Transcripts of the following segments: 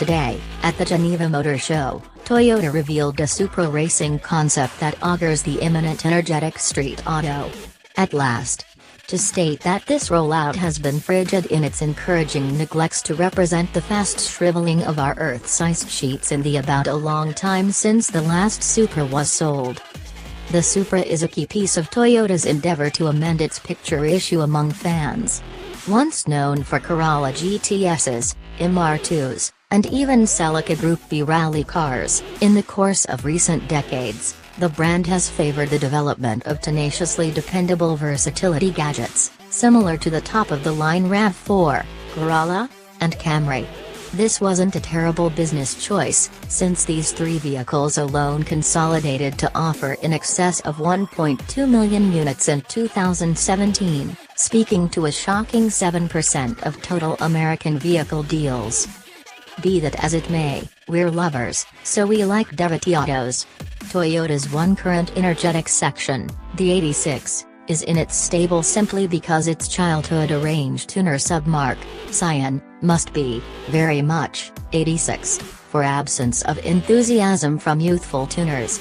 Today, at the Geneva Motor Show, Toyota revealed a Supra Racing Concept that augurs the imminent energetic street auto. At last. To state that this rollout has been frigid in its encouraging neglects to represent the fast shriveling of our Earth-sized sheets in the about a long time since the last Supra was sold. The Supra is a key piece of Toyota's endeavor to amend its picture issue among fans. Once known for Corolla GTSs, MR2s, and even Celica Group B rally cars, in the course of recent decades, the brand has favored the development of tenaciously dependable versatility gadgets, similar to the top-of-the-line RAV4, Corolla, and Camry. This wasn't a terrible business choice, since these three vehicles alone consolidated to offer in excess of 1.2 million units in 2017, speaking to a shocking 7% of total American vehicle deals. Be that as it may, we're lovers, so we like dirty autos. Toyota's one current energetic section, the 86, is in its stable simply because its childhood arranged tuner submark, Cyan, must be, very much, 86, for absence of enthusiasm from youthful tuners.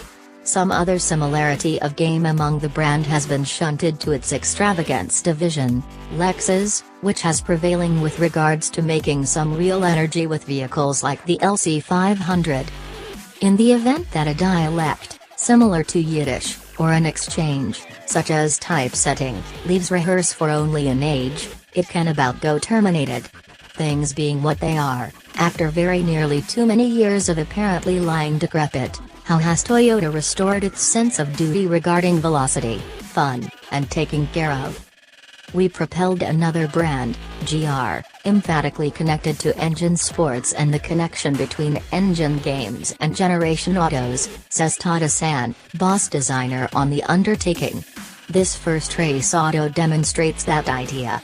Some other similarity of game among the brand has been shunted to its extravagance division, Lexus, which has prevailing with regards to making some real energy with vehicles like the LC500. In the event that a dialect, similar to Yiddish, or an exchange, such as typesetting, leaves rehearse for only an age, it can about go terminated. Things being what they are, after very nearly too many years of apparently lying decrepit, how has Toyota restored its sense of duty regarding velocity, fun, and taking care of? We propelled another brand, GR, emphatically connected to engine sports and the connection between engine games and generation autos, says Tada-san, boss designer on the undertaking. This first race auto demonstrates that idea.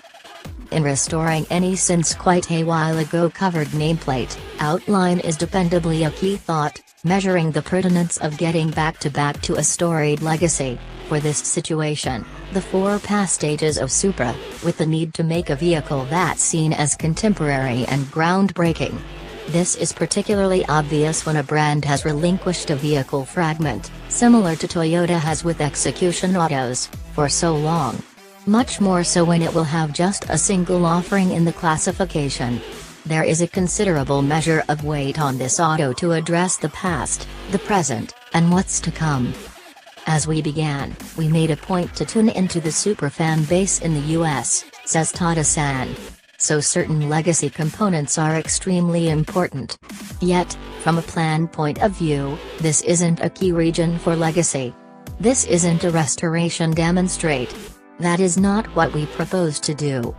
In restoring any since quite a while ago covered nameplate, outline is dependably a key thought, measuring the pertinence of getting back to a storied legacy. For this situation, the four past stages of Supra, with the need to make a vehicle that's seen as contemporary and groundbreaking. This is particularly obvious when a brand has relinquished a vehicle fragment, similar to Toyota has with execution autos, for so long. Much more so when it will have just a single offering in the classification. There is a considerable measure of weight on this auto to address the past, the present, and what's to come. As we began, we made a point to tune into the Supra fan base in the US, says Tada-san. So certain legacy components are extremely important. Yet, from a plan point of view, this isn't a key region for legacy. This isn't a restoration demonstrate. That is not what we propose to do.